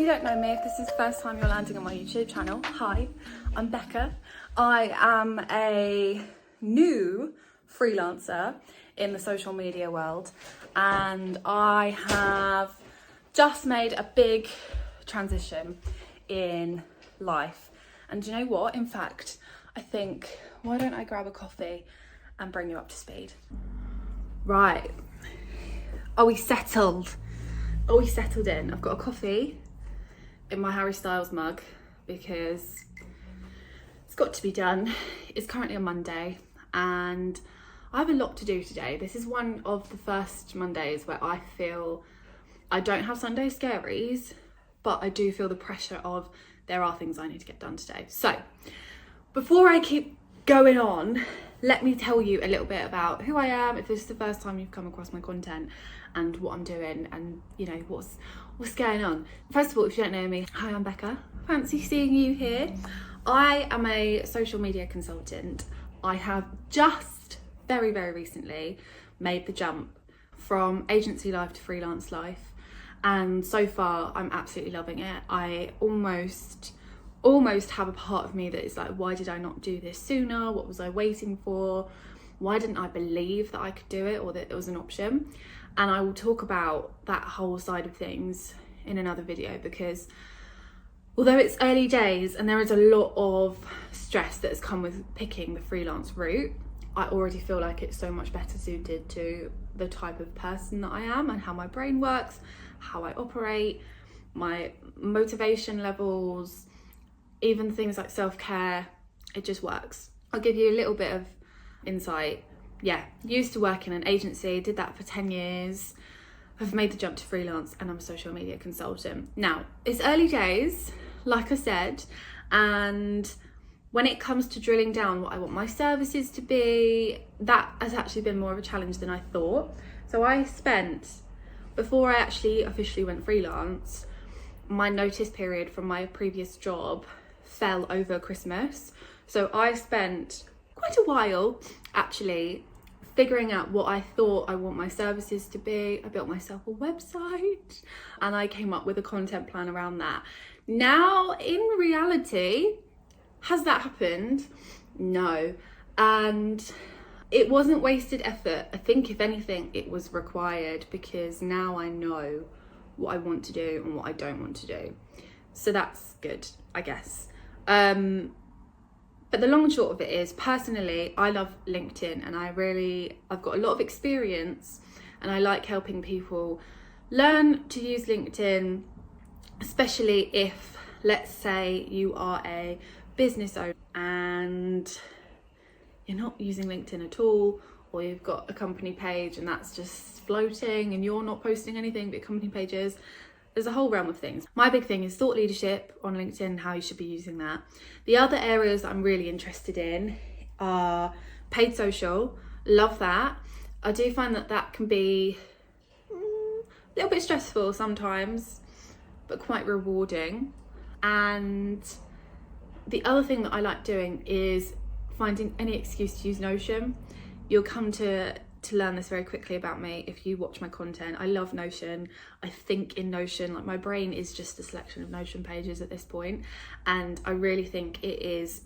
you don't know me, if this is the first time you're landing on my YouTube channel, hi, I'm Becca. I am a new freelancer in the social media world, and I have just made a big transition in life. And do you know what? In fact, I think, why don't I grab a coffee and bring you up to speed? Right. Are we settled? Are we settled in? I've got a coffee in my Harry Styles mug because it's got to be done. It's currently a Monday and I have a lot to do today. This is one of the first Mondays where I feel I don't have Sunday scaries, but I do feel the pressure of there are things I need to get done today. So before I keep going on, let me tell you a little bit about who I am, if this is the first time you've come across my content, and what I'm doing, and you know what's going on. First of all, if you don't know me, hi, I'm Becca. Fancy seeing you here. I am a social media consultant. I have just very recently made the jump from agency life to freelance life, and so far I'm absolutely loving it. I almost have a part of me that is like, why did I not do this sooner? What was I waiting for? Why didn't I believe that I could do it or that it was an option? And I will talk about that whole side of things in another video, because although it's early days and there is a lot of stress that has come with picking the freelance route, I already feel like it's so much better suited to the type of person that I am and how my brain works, how I operate, my motivation levels, even things like self-care. It just works. I'll give you a little bit of insight. Yeah, used to work in an agency, did that for 10 years. I've made the jump to freelance and I'm a social media consultant. Now, it's early days, like I said, and when it comes to drilling down what I want my services to be, that has actually been more of a challenge than I thought. So I spent, before I actually officially went freelance, my notice period from my previous job fell over Christmas. So I spent quite a while actually figuring out what I thought I want my services to be. I built myself a website and I came up with a content plan around that. Now, in reality, has that happened? No. And it wasn't wasted effort. I think if anything, it was required, because now I know what I want to do and what I don't want to do. So that's good, I guess. But the long and short of it is, personally, I love LinkedIn and I've got a lot of experience and I like helping people learn to use LinkedIn, especially if, let's say, you are a business owner and you're not using LinkedIn at all, or you've got a company page and that's just floating and you're not posting anything but company pages. There's a whole realm of things. My big thing is thought leadership on LinkedIn, how you should be using that. The other areas that I'm really interested in are paid social. Love that. I do find that that can be a little bit stressful sometimes, but quite rewarding. And the other thing that I like doing is finding any excuse to use Notion. You'll come to learn this very quickly about me if you watch my content. I love Notion. I think in Notion, like my brain is just a selection of Notion pages at this point, and I really think it is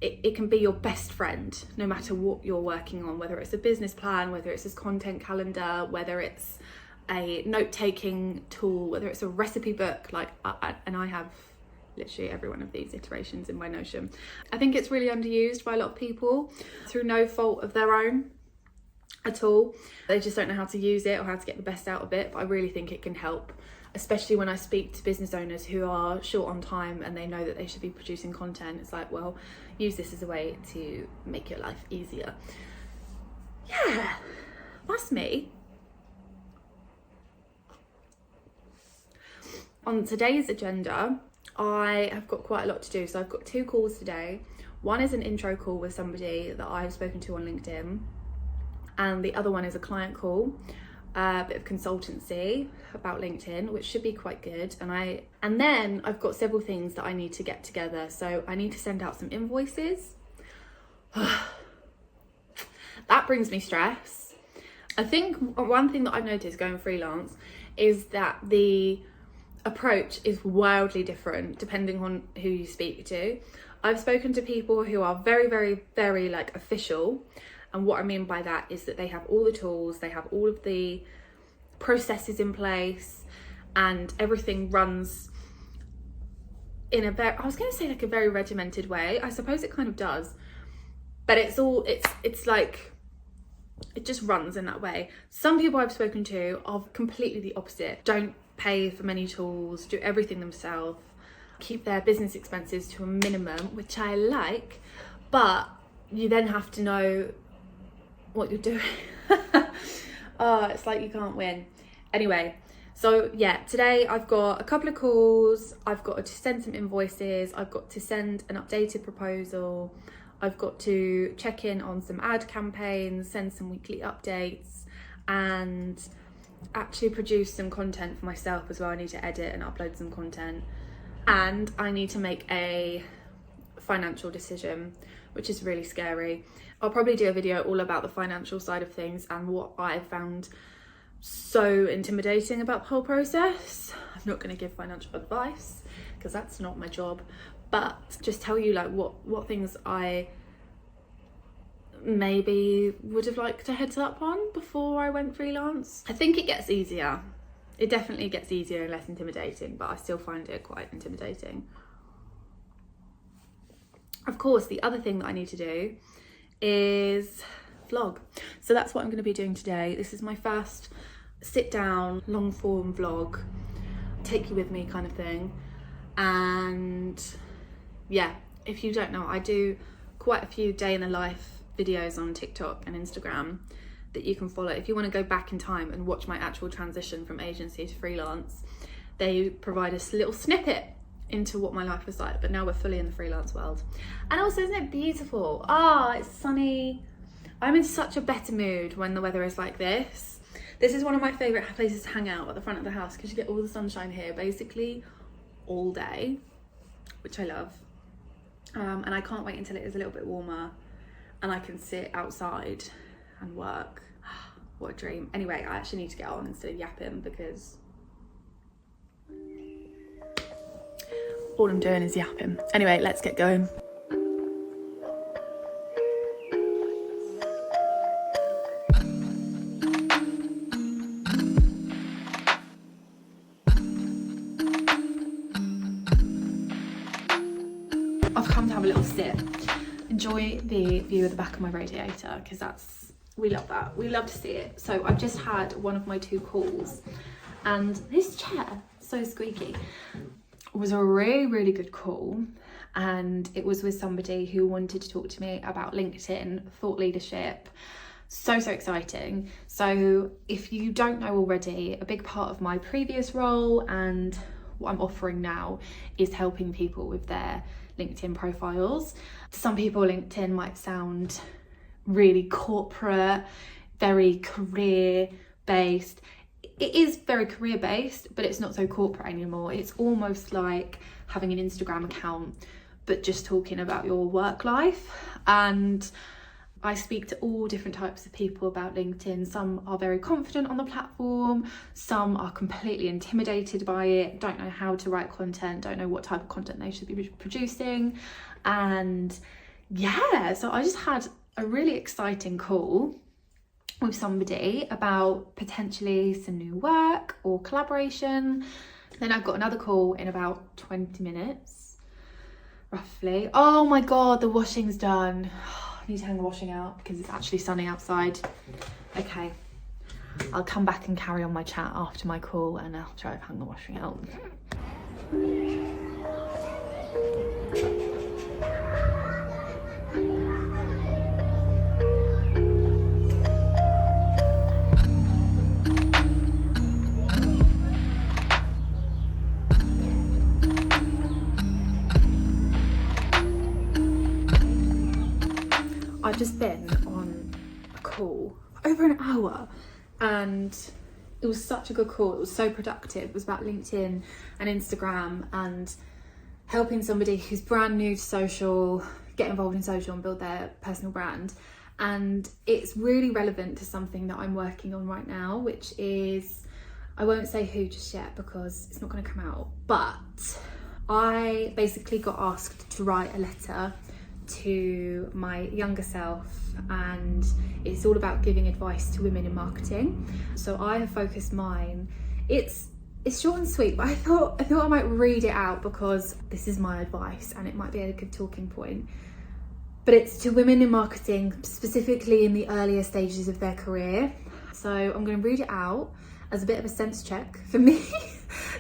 it can be your best friend no matter what you're working on, whether it's a business plan, whether it's a content calendar, whether it's a note-taking tool, whether it's a recipe book. And I have literally every one of these iterations in my Notion. I think it's really underused by a lot of people through no fault of their own at all. They just don't know how to use it or how to get the best out of it, but I really think it can help, especially when I speak to business owners who are short on time and they know that they should be producing content. It's like, well, use this as a way to make your life easier. Yeah, that's me. On today's agenda, I have got quite a lot to do. So I've got 2 calls today. One is an intro call with somebody that I've spoken to on LinkedIn, and the other one is a client call, a bit of consultancy about LinkedIn, which should be quite good. And then I've got several things that I need to get together. So I need to send out some invoices. That brings me stress. I think one thing that I've noticed going freelance is that the approach is wildly different depending on who you speak to. I've spoken to people who are very, very, very like official. And what I mean by that is that they have all the tools, they have all of the processes in place, and everything runs in a very, I was going to say like a very regimented way. I suppose it kind of does, but it's like, it just runs in that way. Some people I've spoken to are completely the opposite. Don't pay for many tools, do everything themselves, keep their business expenses to a minimum, which I like, but you then have to know what you're doing. Oh, it's like you can't win. Anyway, so yeah, today I've got a couple of calls, I've got to send some invoices, I've got to send an updated proposal, I've got to check in on some ad campaigns, send some weekly updates, and actually produce some content for myself as well. I need to edit and upload some content, and I need to make a financial decision, which is really scary. I'll probably do a video all about the financial side of things and what I found so intimidating about the whole process. I'm not going to give financial advice because that's not my job, but just tell you like what things I maybe would have liked a heads up on before I went freelance. I think it gets easier. It definitely gets easier and less intimidating, but I still find it quite intimidating. Of course, the other thing that I need to do is vlog. So that's what I'm going to be doing today. This is my first sit down, long form vlog, take you with me kind of thing. And yeah, if you don't know, I do quite a few day in the life videos on TikTok and Instagram that you can follow. If you want to go back in time and watch my actual transition from agency to freelance, they provide a little snippet into what my life was like, but now we're fully in the freelance world. And also, isn't it beautiful? It's sunny. I'm in such a better mood when the weather is like this. This is one of my favorite places to hang out, at the front of the house, because you get all the sunshine here basically all day, which I love. And I can't wait until it is a little bit warmer and I can sit outside and work. What a dream. Anyway, I actually need to get on instead of yapping, because all I'm doing is yapping. Anyway, let's get going. I've come to have a little sit, enjoy the view of the back of my radiator, because we love that. We love to see it. So I've just had one of my 2 calls, and this chair, so squeaky, was a really, really good call. And it was with somebody who wanted to talk to me about LinkedIn, thought leadership. So exciting. So if you don't know already, a big part of my previous role and what I'm offering now is helping people with their LinkedIn profiles. To some people, LinkedIn might sound really corporate, very career based. It is very career based, but it's not so corporate anymore. It's almost like having an Instagram account, but just talking about your work life. And I speak to all different types of people about LinkedIn. Some are very confident on the platform, some are completely intimidated by it, don't know how to write content, don't know what type of content they should be producing. And yeah, so I just had a really exciting call with somebody about potentially some new work or collaboration. Then I've got another call in about 20 minutes, roughly. Oh my God, the washing's done. I need to hang the washing out because it's actually sunny outside. Okay, I'll come back and carry on my chat after my call and after I've hung the washing out. I've just been on a call for over an hour and it was such a good call. It was so productive. It was about LinkedIn and Instagram and helping somebody who's brand new to social get involved in social and build their personal brand. And it's really relevant to something that I'm working on right now, which is I won't say who just yet because it's not going to come out, but I basically got asked to write a letter to my younger self, and it's all about giving advice to women in marketing. So I have focused mine. It's short and sweet, but I thought I might read it out because this is my advice and it might be a good talking point. But it's to women in marketing, specifically in the earlier stages of their career. So I'm going to read it out as a bit of a sense check for me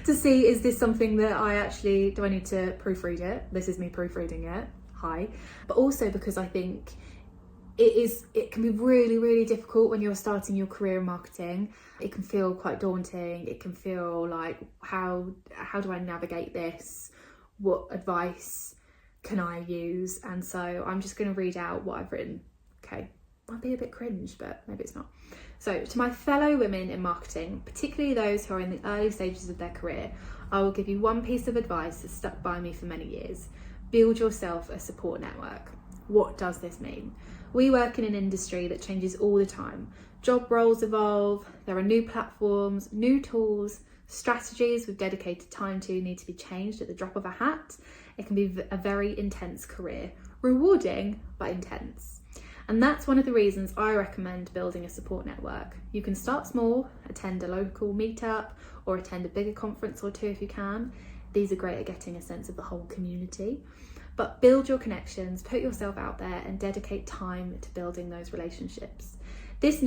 to see, is this something that do I need to proofread it? This is me proofreading it. Hi. But also because I think it can be really, really difficult when you're starting your career in marketing. It can feel quite daunting. It can feel like, how do I navigate this? What advice can I use? And so I'm just going to read out what I've written. Okay, might be a bit cringe, but maybe it's not. So, to my fellow women in marketing, particularly those who are in the early stages of their career, I will give you one piece of advice that stuck by me for many years. Build yourself a support network. What does this mean? We work in an industry that changes all the time. Job roles evolve, there are new platforms, new tools, strategies with dedicated time to need to be changed at the drop of a hat. It can be a very intense career, rewarding but intense. And that's one of the reasons I recommend building a support network. You can start small, attend a local meetup or attend a bigger conference or two if you can. These are great at getting a sense of the whole community. But build your connections, put yourself out there and dedicate time to building those relationships. This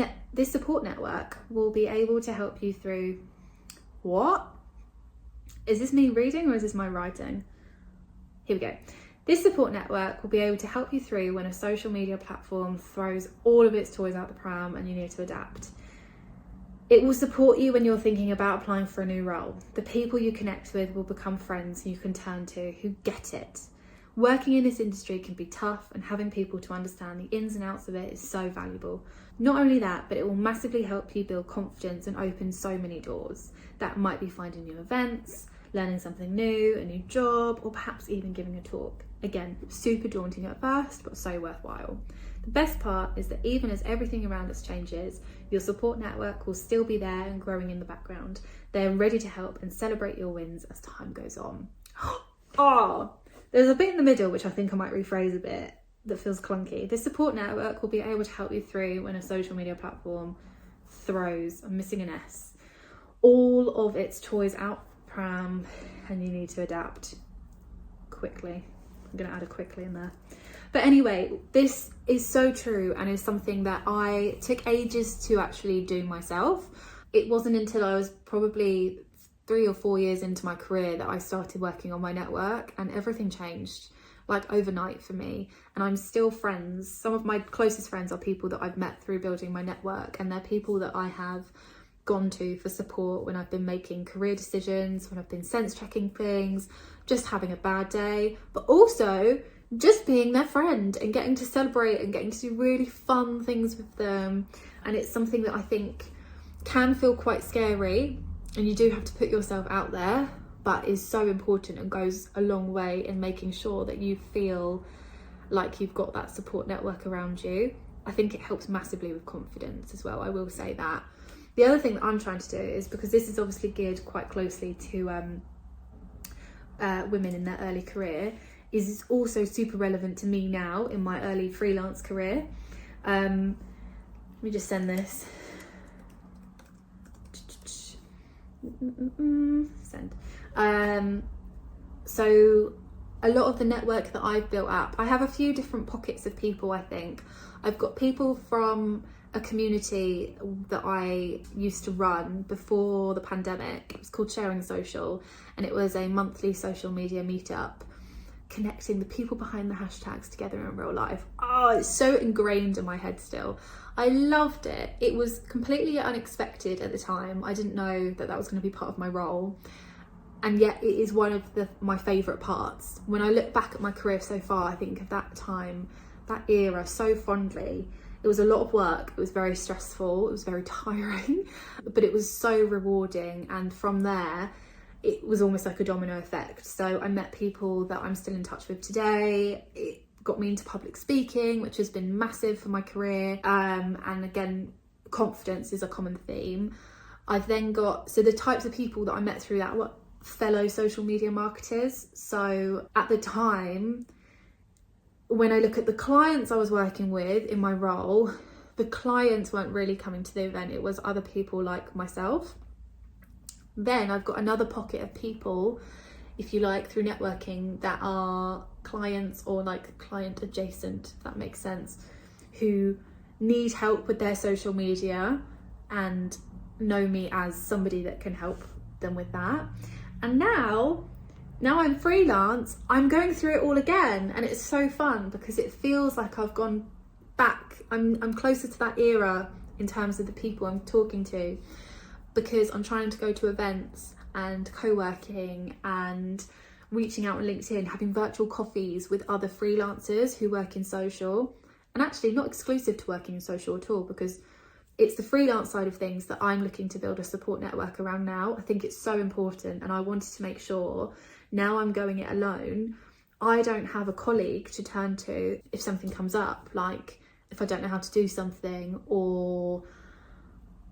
support network will be able to help you through what? Is this me reading or is this my writing? Here we go. This support network will be able to help you through when a social media platform throws all of its toys out the pram and you need to adapt. It will support you when you're thinking about applying for a new role. The people you connect with will become friends you can turn to who get it. Working in this industry can be tough, and having people to understand the ins and outs of it is so valuable. Not only that, but it will massively help you build confidence and open so many doors. That might be finding new events, learning something new, a new job, or perhaps even giving a talk. Again, super daunting at first, but so worthwhile. The best part is that even as everything around us changes, your support network will still be there and growing in the background. They're ready to help and celebrate your wins as time goes on. Oh, there's a bit in the middle which I think I might rephrase a bit that feels clunky. This support network will be able to help you through when a social media platform throws, I'm missing an S, all of its toys out pram and you need to adapt quickly. I'm going to add a quickly in there. But anyway, this is so true and is something that I took ages to actually do myself. It wasn't until I was probably 3 or 4 years into my career that I started working on my network, and everything changed like overnight for me. And I'm still friends. Some of my closest friends are people that I've met through building my network, and they're people that I have gone to for support when I've been making career decisions, when I've been sense checking things, just having a bad day, but also just being their friend and getting to celebrate and getting to do really fun things with them. And it's something that I think can feel quite scary, and you do have to put yourself out there, but is so important and goes a long way in making sure that you feel like you've got that support network around you. I think it helps massively with confidence as well, I will say that. The other thing that I'm trying to do is, because this is obviously geared quite closely to women in their early career, is it's also super relevant to me now in my early freelance career. Let me just send this. Send. So a lot of the network that I've built up, I have a few different pockets of people. I think I've got people from a community that I used to run before the pandemic. It was called Sharing Social, and it was a monthly social media meetup connecting the people behind the hashtags together in real life. Oh, it's so ingrained in my head still. I loved it. It was completely unexpected at the time. I didn't know that that was going to be part of my role, and yet it is one of my favourite parts. When I look back at my career so far, I think of that time, that era so fondly. It was a lot of work, it was very stressful, it was very tiring, but it was so rewarding. And from there, it was almost like a domino effect. So I met people that I'm still in touch with today. It got me into public speaking, which has been massive for my career. And again, confidence is a common theme. I've then got, so the types of people that I met through that were fellow social media marketers. So at the time, when I look at the clients I was working with in my role, the clients weren't really coming to the event. It was other people like myself. Then I've got another pocket of people, if you like, through networking that are clients or like client adjacent, if that makes sense, who need help with their social media and know me as somebody that can help them with that. And now I'm freelance, I'm going through it all again, and it's so fun because it feels like I've gone back. I'm closer to that era in terms of the people I'm talking to, because I'm trying to go to events and co-working and reaching out on LinkedIn, having virtual coffees with other freelancers who work in social, and actually not exclusive to working in social at all, because it's the freelance side of things that I'm looking to build a support network around now. I think it's so important, and I wanted to make sure, now I'm going it alone, I don't have a colleague to turn to if something comes up, like if I don't know how to do something, or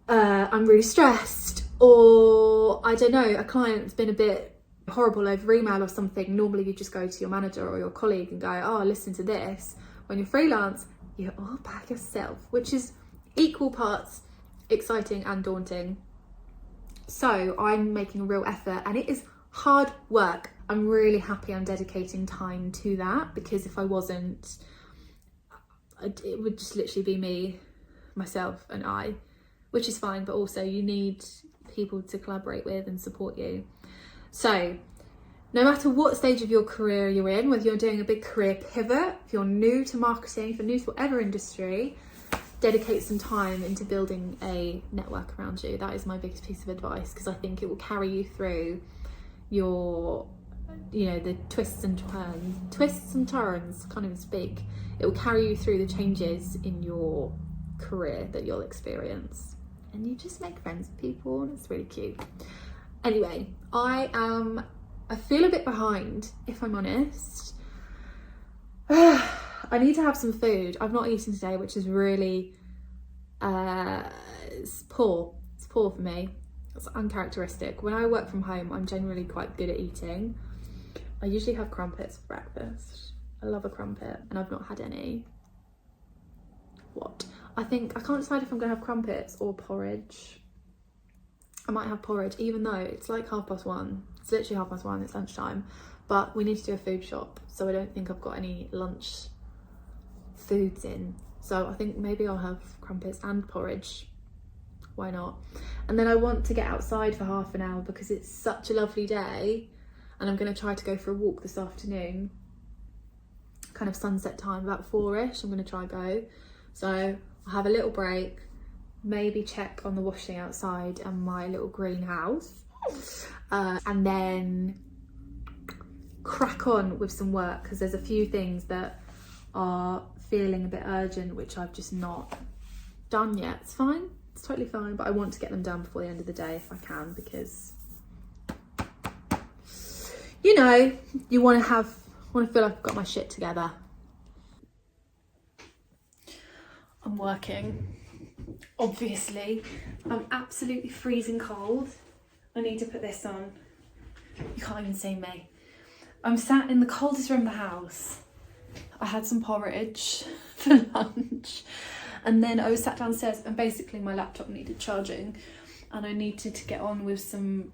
I'm really stressed, or I don't know, a client's been a bit horrible over email or something. Normally you just go to your manager or your colleague and go, oh, listen to this. When you're freelance, you're all by yourself, which is equal parts exciting and daunting. So I'm making a real effort, and it is hard work. I'm really happy I'm dedicating time to that, because if I wasn't, it would just literally be me, myself and I, which is fine, but also you need people to collaborate with and support you. So no matter what stage of your career you're in, whether you're doing a big career pivot, if you're new to marketing, if you're new to whatever industry, dedicate some time into building a network around you. That is my biggest piece of advice, because I think it will carry you through your, the twists and turns, can't even speak. It will carry you through the changes in your career that you'll experience, and you just make friends with people, and it's really cute. Anyway, I feel a bit behind, if I'm honest. I need to have some food. I've not eaten today, which is really it's poor for me. It's uncharacteristic. When I work from home, I'm generally quite good at eating. I usually have crumpets for breakfast. I love a crumpet, and I've not had any. I can't decide if I'm gonna have crumpets or porridge. I might have porridge, even though it's like 1:30. It's literally 1:30, it's lunchtime, but we need to do a food shop, so I don't think I've got any lunch foods in. So I think maybe I'll have crumpets and porridge. Why not? And then I want to get outside for half an hour because it's such a lovely day, and I'm going to try to go for a walk this afternoon, kind of sunset time, about 4ish. I'm going to try go. So I'll have a little break, maybe check on the washing outside and my little greenhouse, and then crack on with some work, because there's a few things that are feeling a bit urgent which I've just not done yet. It's fine, it's totally fine, but I want to get them done before the end of the day if I can, because you want to feel like I've got my shit together. I'm working, obviously. I'm absolutely freezing cold. I need to put this on. You can't even see me. I'm sat in the coldest room of the house. I had some porridge for lunch, and then I was sat downstairs, and basically my laptop needed charging, and I needed to get on with some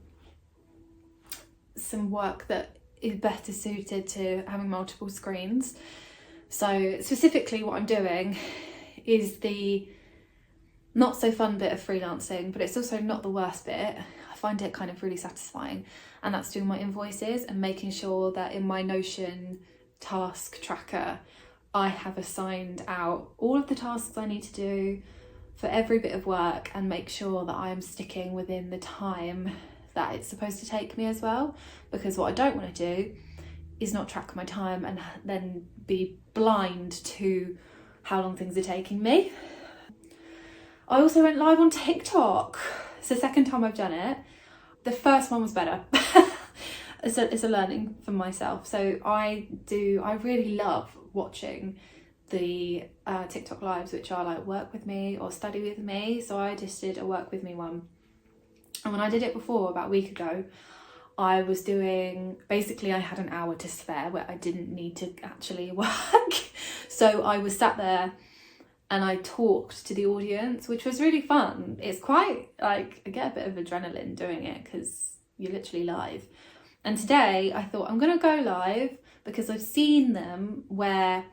work that is better suited to having multiple screens. So specifically what I'm doing is the not so fun bit of freelancing, but it's also not the worst bit. I find it kind of really satisfying, and that's doing my invoices and making sure that in my Notion task tracker I have assigned out all of the tasks I need to do for every bit of work, and make sure that I am sticking within the time that it's supposed to take me as well, because what I don't want to do is not track my time and then be blind to how long things are taking me. I also went live on TikTok. It's the second time I've done it. The first one was better. It's a learning for myself. So I really love watching the TikTok lives, which are like work with me or study with me. So I just did a work with me one, And when I did it before, about a week ago, I was doing, basically I had an hour to spare where I didn't need to actually work. So I was sat there and I talked to the audience, which was really fun. It's quite like, I get a bit of adrenaline doing it because you're literally live. And today I thought I'm gonna go live because I've seen them where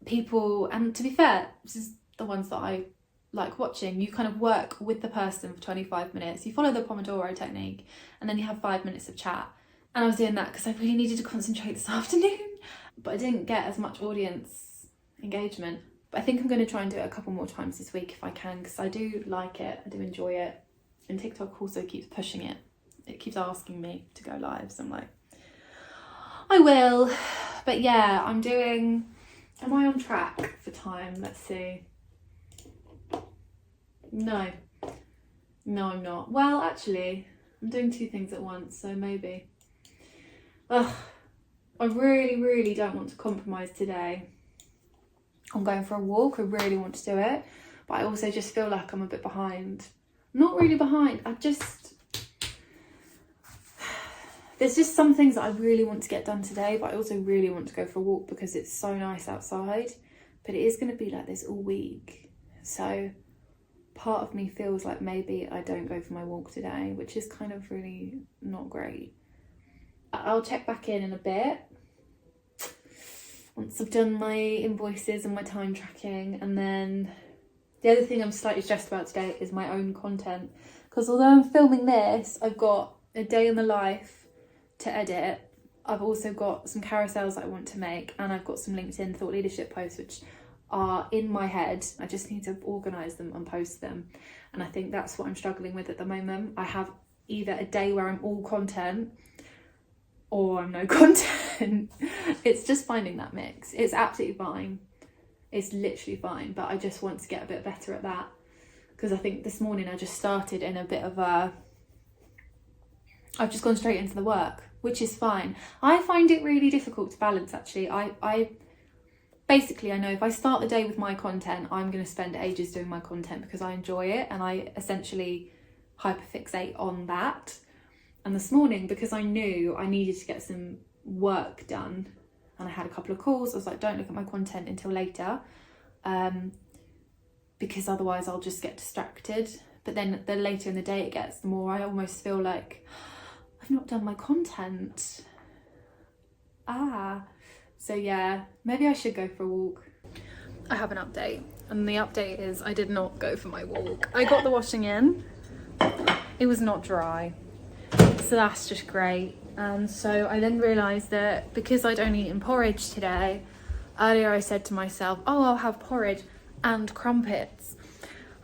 people, and to be fair, this is the ones that I like watching, you kind of work with the person for 25 minutes, you follow the Pomodoro technique, and then you have 5 minutes of chat. And I was doing that because I really needed to concentrate this afternoon, but I didn't get as much audience engagement. But I think I'm going to try and do it a couple more times this week if I can, because I do like it, I do enjoy it. And TikTok also keeps pushing it. It keeps asking me to go live, so I'm like, I will. But yeah, I'm doing, am I on track for time? Let's see. No, I'm not. Well, actually, I'm doing 2 things at once, so maybe. Ugh, I really don't want to compromise today. I'm going for a walk, I really want to do it, but I also just feel like I'm a bit behind. Not really behind, there's just some things that I really want to get done today, but I also really want to go for a walk because it's so nice outside. But it is going to be like this all week, so part of me feels like maybe I don't go for my walk today, which is kind of really not great. I'll check back in a bit once I've done my invoices and my time tracking. And then the other thing I'm slightly stressed about today is my own content, because although I'm filming this, I've got a day in the life to edit. I've also got some carousels that I want to make, and I've got some LinkedIn thought leadership posts which are in my head. I just need to organise them and post them, and I think that's what I'm struggling with at the moment. I have either a day where I'm all content or I'm no content. It's just finding that mix. It's absolutely fine, it's literally fine, but I just want to get a bit better at that, because I think this morning I just started in a bit of a, I've just gone straight into the work, which is fine. I find it really difficult to balance, actually. Basically, I know if I start the day with my content, I'm going to spend ages doing my content because I enjoy it and I essentially hyperfixate on that. And this morning, because I knew I needed to get some work done and I had a couple of calls, I was like, don't look at my content until later, because otherwise I'll just get distracted. But then the later in the day it gets, the more I almost feel like I've not done my content. So yeah, maybe I should go for a walk. I have an update, and the update is I did not go for my walk. I got the washing in, it was not dry, so that's just great. And so I then realised that because I'd only eaten porridge today, earlier I said to myself, oh, I'll have porridge and crumpets.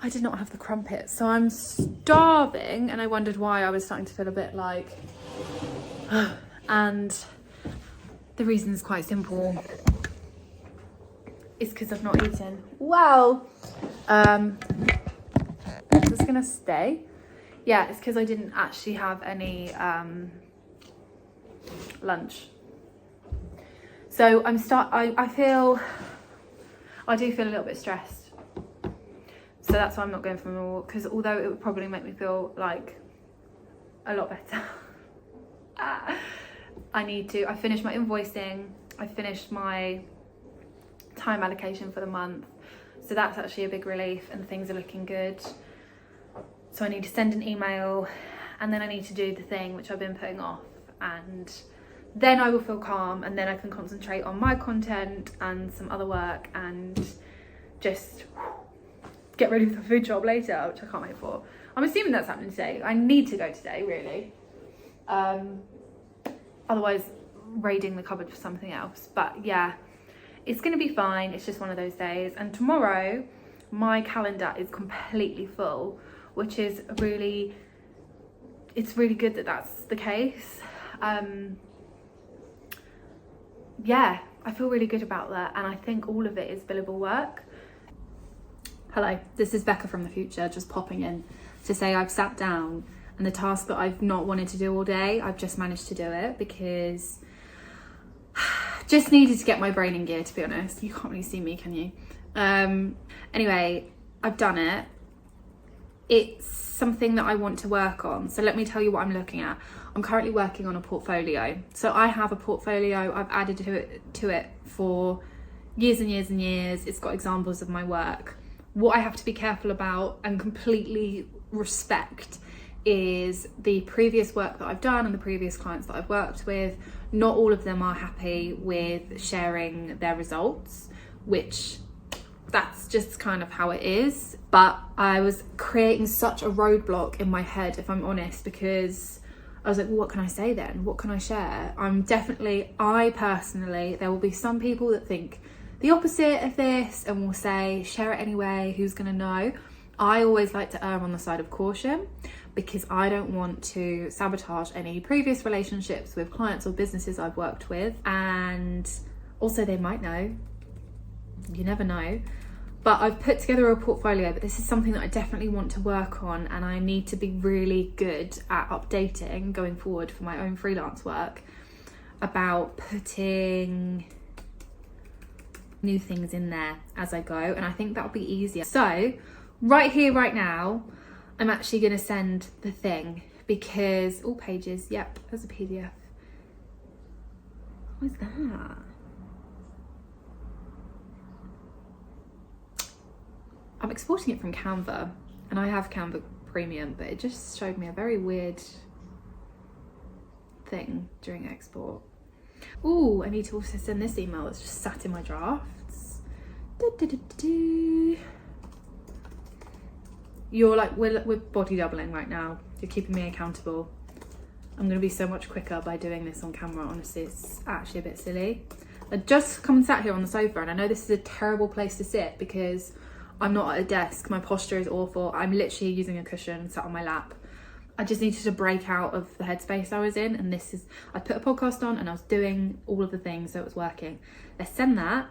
I did not have the crumpets, so I'm starving, and I wondered why I was starting to feel a bit like and the reason is quite simple. It's because I've not eaten. Wow. Is this gonna stay? Yeah, it's because I didn't actually have any lunch. So I do feel a little bit stressed. So that's why I'm not going for a walk, because although it would probably make me feel like a lot better, I finished my invoicing, I finished my time allocation for the month, so that's actually a big relief and things are looking good. So I need to send an email, and then I need to do the thing which I've been putting off, and then I will feel calm, and then I can concentrate on my content and some other work and just get ready for the food job later, which I can't wait for. I'm assuming that's happening today. I need to go today, really. Otherwise raiding the cupboard for something else. But yeah, it's gonna be fine. It's just one of those days. And tomorrow my calendar is completely full, which is really, it's really good that that's the case. Yeah, I feel really good about that, and I think all of it is billable work. Hello, this is Becca from the future, just popping in to say I've sat down, and the task that I've not wanted to do all day, I've just managed to do it because just needed to get my brain in gear, to be honest. You can't really see me, can you? Anyway, I've done it. it's something that I want to work on. So let me tell you what I'm looking at. I'm currently working on a portfolio. So I have a portfolio, I've added to it for years and years and years. It's got examples of my work. What I have to be careful about and completely respect is the previous work that I've done and the previous clients that I've worked with. Not all of them are happy with sharing their results, which that's just kind of how it is. But I was creating such a roadblock in my head, if I'm honest, because I was like, well, what can I say then? What can I share? I personally, there will be some people that think the opposite of this and will say, share it anyway, who's gonna know? I always like to err on the side of caution because I don't want to sabotage any previous relationships with clients or businesses I've worked with. And also they might know, you never know. But I've put together a portfolio, but this is something that I definitely want to work on, and I need to be really good at updating going forward for my own freelance work about putting new things in there as I go, and I think that'll be easier. So right here, right now, I'm actually going to send the thing because all pages, yep, there's a PDF. What is that? I'm exporting it from Canva, and I have Canva Premium, but it just showed me a very weird thing during export. Oh, I need to also send this email that's just sat in my drafts. You're like, we're body doubling right now. You're keeping me accountable. I'm gonna be so much quicker by doing this on camera. Honestly, it's actually a bit silly. I just come and sat here on the sofa, and I know this is a terrible place to sit because I'm not at a desk, my posture is awful. I'm literally using a cushion sat on my lap. I just needed to break out of the headspace I was in, and I put a podcast on and I was doing all of the things, so it was working. Let's send that,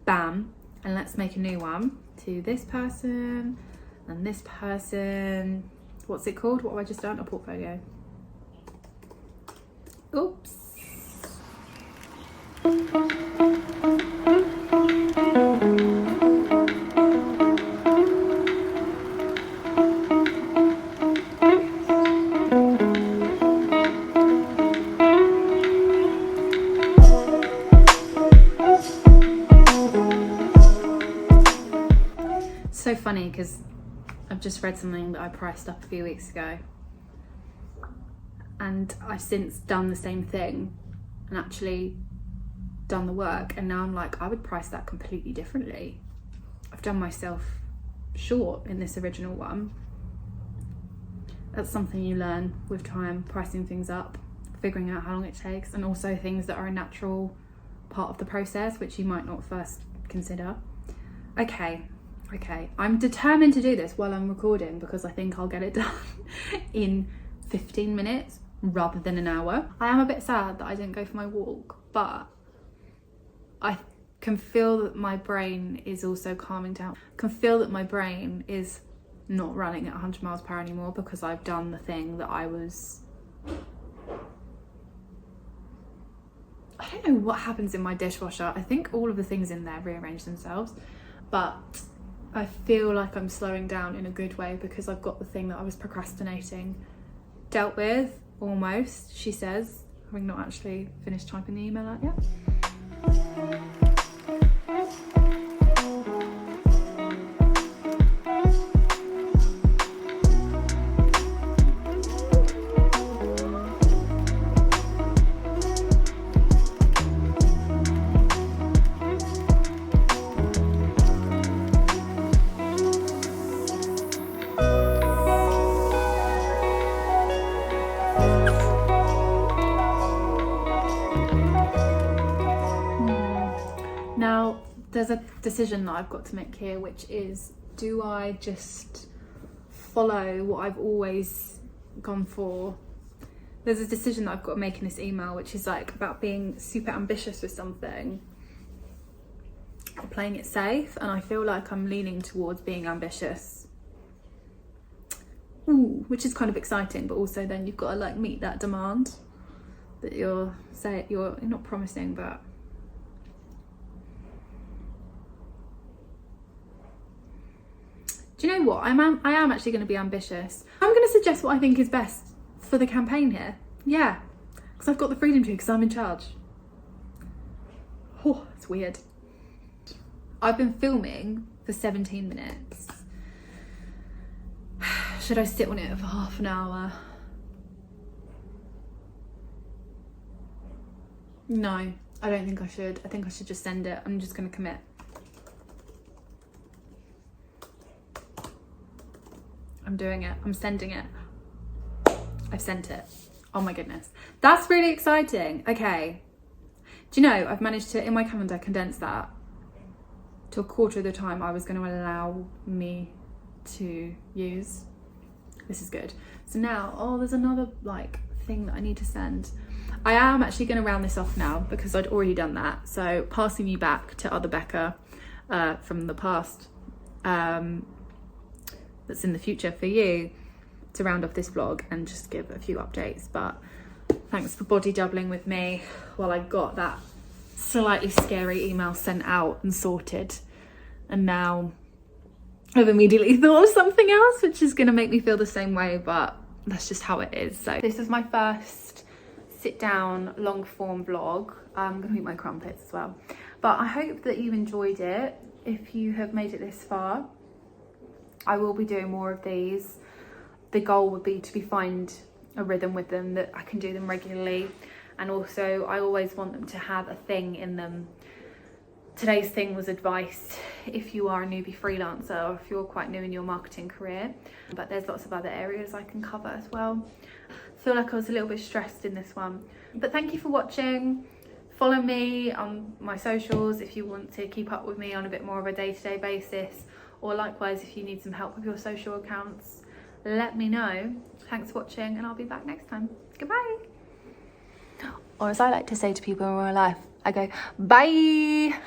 bam, and let's make a new one to this person and this person. What's it called? What have I just done? A portfolio. Oops. So funny because I've just read something that I priced up a few weeks ago, and I've since done the same thing and actually done the work, and now I'm like, I would price that completely differently. I've done myself short in this original one. That's something you learn with time, pricing things up, figuring out how long it takes, and also things that are a natural part of the process which you might not first consider. Okay, I'm determined to do this while I'm recording because I think I'll get it done in 15 minutes rather than an hour. I am a bit sad that I didn't go for my walk, but I can feel that my brain is also calming down. I can feel that my brain is not running at 100 miles per hour anymore because I've done the thing that I don't know what happens in my dishwasher. I think all of the things in there rearrange themselves, but I feel like I'm slowing down in a good way because I've got the thing that I was procrastinating dealt with, almost, she says, having not actually finished typing the email out yet. Now, there's a decision that I've got to make here, which is, do I just follow what I've always gone for? There's a decision that I've got to make in this email, which is like about being super ambitious with something, or playing it safe, and I feel like I'm leaning towards being ambitious. Ooh, which is kind of exciting, but also then you've got to like meet that demand that you're not promising, but do Do you know what? I am actually going to be ambitious. I'm going to suggest what I think is best for the campaign here. Yeah, because I've got the freedom to, because I'm in charge. Oh, it's weird. I've been filming for 17 minutes. Should I sit on it for half an hour? No, I don't think I should. I think I should just send it. I'm just going to commit. I'm doing it. I'm sending it. I've sent it. Oh my goodness. That's really exciting. Okay. Do you know, I've managed to, in my calendar, condense that to a quarter of the time I was going to allow me to use. This is good. So now, oh, there's another like thing that I need to send. I am actually going to round this off now because I'd already done that. So passing you back to other Becca from the past, that's in the future for you to round off this vlog and just give a few updates. But thanks for body doubling with me while I got that slightly scary email sent out and sorted. And now I've immediately thought of something else, which is going to make me feel the same way, but that's just how it is. So this is my first sit down long form vlog. I'm going to eat my crumpets as well. But I hope that you enjoyed it. If you have made it this far, I will be doing more of these. The goal would be to find a rhythm with them, that I can do them regularly. And also I always want them to have a thing in them. Today's thing was advice if you are a newbie freelancer or if you're quite new in your marketing career. But there's lots of other areas I can cover as well. I feel like I was a little bit stressed in this one. But thank you for watching. Follow me on my socials if you want to keep up with me on a bit more of a day-to-day basis. Or likewise, if you need some help with your social accounts, let me know. Thanks for watching, and I'll be back next time. Goodbye. Or as I like to say to people in real life, I go, bye.